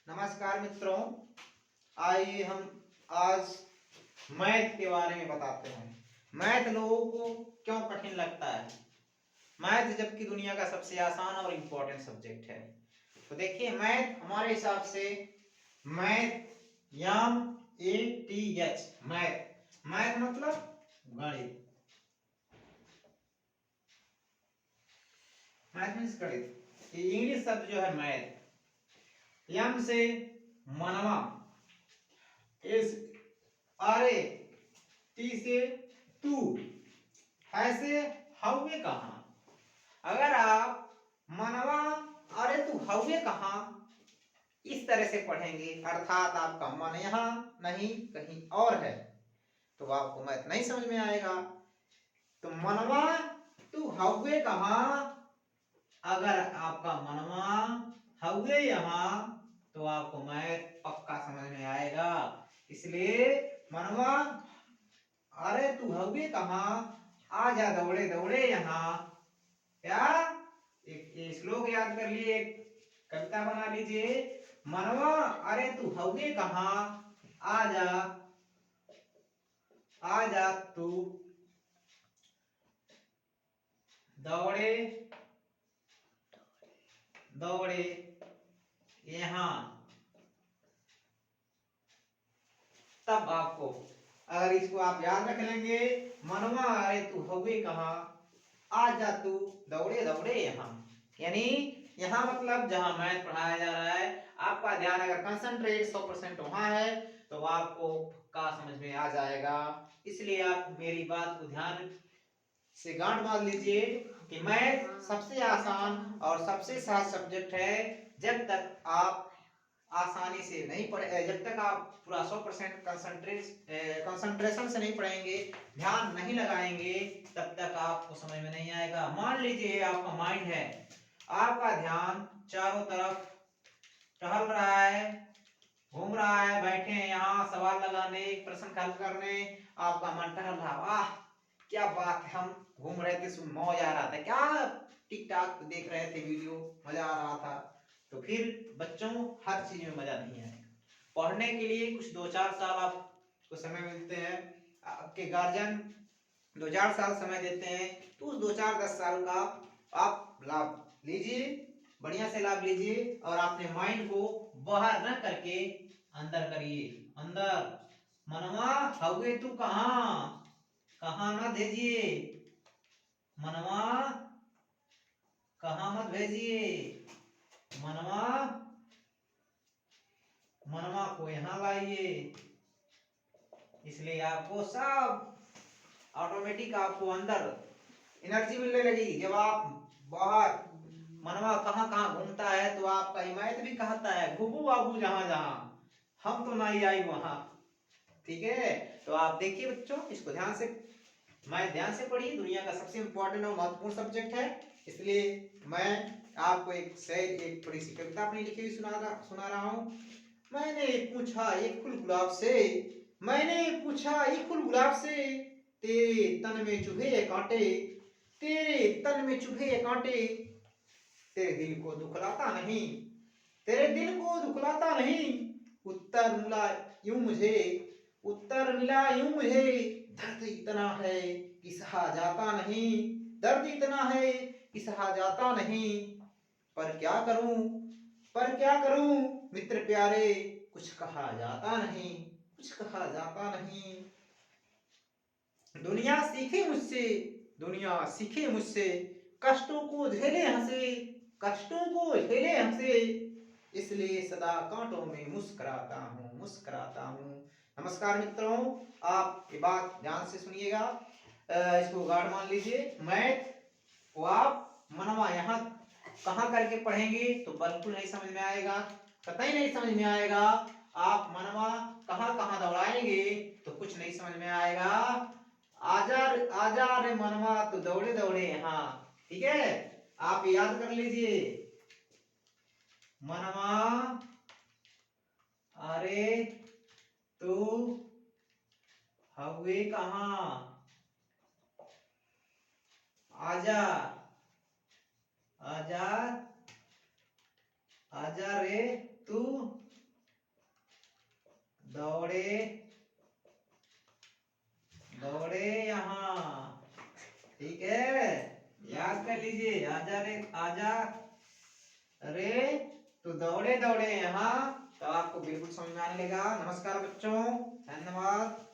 नमस्कार मित्रों, आइए हम आज मैथ के बारे में बताते हैं। मैथ लोगों को क्यों कठिन लगता है। मैथ जबकि दुनिया का सबसे आसान और इम्पोर्टेंट सब्जेक्ट है। तो देखिए, मैथ हमारे हिसाब से मैथ MATH मैथ मैथ मतलब गणित। मैथ मीन्स गणित। ये इंग्लिश शब्द जो है मैथ, यम से मनवा, इस अरे, टी से तू, ऐसे हवे कहाँ। अगर आप मनवा अरे तू हवे कहाँ इस तरह से पढ़ेंगे, अर्थात आपका मन यहाँ नहीं कहीं और है, तो आपको मैथ नहीं समझ में आएगा। तो मनवा तू हवे कहाँ, अगर आपका मनवा हवे यहाँ तो आपको मैथ पक्का समझ में आएगा। इसलिए मनवा अरे तू हवे कहाँ, आजा दौड़े दौड़े यहाँ। क्या एक श्लोक याद कर लिए, एक कविता बना लीजिए। मनवा अरे तू हवे कहाँ, आजा आजा तू दौड़े दौड़े यहाँ। तब आपको, अगर इसको आप याद रख लेंगे, मनवा अरे तू हवे कहाँ, आजा तू दौड़े दौड़े यहाँ, यानी यहाँ मतलब जहां मैथ पढ़ाया जा रहा है, आपका ध्यान अगर कंसंट्रेट 100% वहां है तो आपको पक्का समझ में आ जाएगा। इसलिए आप मेरी बात को ध्यान से गांठ बांध लीजिए कि मैथ सबसे आसान और सबसे सहज सब्जेक्ट है। जब तक आप आसानी से नहीं पढ़े, जब तक आप पूरा 100% कंसंट्रेशन से नहीं पढ़ेंगे, ध्यान नहीं लगाएंगे, तब तक आपको समझ में नहीं आएगा। मान लीजिए आपका माइंड है, आपका ध्यान चारों तरफ टहल रहा है, घूम रहा है, बैठे हैं यहाँ सवाल लगाने, प्रश्न हल करने, आपका मन टहल रहा, वाह क्या बात है, हम घूम रहे थे, मौज आ रहा था, क्या टिक टाक देख रहे थे वीडियो, मजा आ रहा था। तो फिर बच्चों हर चीज में मजा नहीं आएगा। पढ़ने के लिए कुछ 2-4 साल आपको समय मिलते हैं, आपके गार्जियन 2-4 साल समय देते हैं, तो उस 2-4-10 साल का आप लाभ लीजिए, बढ़िया से लाभ लीजिए और अपने माइंड को बाहर न करके अंदर करिए। अंदर मनवा हवे तू कहाँ, कहाँ मत भेजिए, मनवा कहाँ मत भेजिए, मनवा मनवा को यहाँ लाइए। इसलिए आपको सब ऑटोमेटिक आपको अंदर एनर्जी मिलने लगी। जब आप बाहर मनवा कहाँ कहाँ घूमता है तो आपका हिमायत भी कहता है घूमू बाबू जहां जहां, हम तो नहीं आई वहां। ठीक है, तो आप देखिए बच्चों, इसको ध्यान से, मैं ध्यान से पढ़िए, दुनिया का सबसे इंपॉर्टेंट और महत्वपूर्ण सब्जेक्ट है। इसलिए मैं आपको एक शेर, एक थोड़ी सी कविता अपनी लिखी हुई सुना रहा हूँ। मैंने पूछा एक फूल गुलाब से, मैंने पूछा एक फूल गुलाब से, तेरे तन में चुभे कांटे, तेरे तन में चुभे कांटे, तेरे दिल को दुखलाता नहीं, तेरे दिल को दुखलाता नहीं, उत्तर मिला यूं मुझे, उत्तर मिला यूं मुझे, दर्द इतना है कि सहा जाता नहीं, दर्द इतना है कि सहा जाता नहीं, पर क्या करूं, पर क्या करूं मित्र प्यारे, कुछ कहा जाता नहीं, कुछ कहा जाता नहीं। दुनिया सीखे मुझसे, दुनिया सीखे मुझसे, कष्टों को झेले हंसे, कष्टों को झेले हंसे, इसलिए सदा कांटों में मुस्कुराता हूँ, मुस्कुराता हूँ। नमस्कार मित्रों, आप ये बात ध्यान से सुनिएगा, इसको गाढ़ मान लीजिए। मैथ को आप मनवा यहाँ कहाँ करके पढ़ेंगे तो बिल्कुल नहीं समझ में आएगा, कतई नहीं समझ में आएगा। आप मनवा कहाँ कहाँ दौड़ाएंगे तो कुछ नहीं समझ में आएगा। आजा आजा रे मनवा तो दौड़े दौड़े यहाँ। ठीक है, आप याद कर लीजिए, मनवा अरे तू हवे कहाँ, आजा आजा आजा रे तू दौड़े दौड़े यहाँ। ठीक है, याद कर लीजिए, आजा रे आजा रे तू दौड़े दौड़े यहाँ। तो आपको बिल्कुल समझ में आने लगा। नमस्कार बच्चों, धन्यवाद।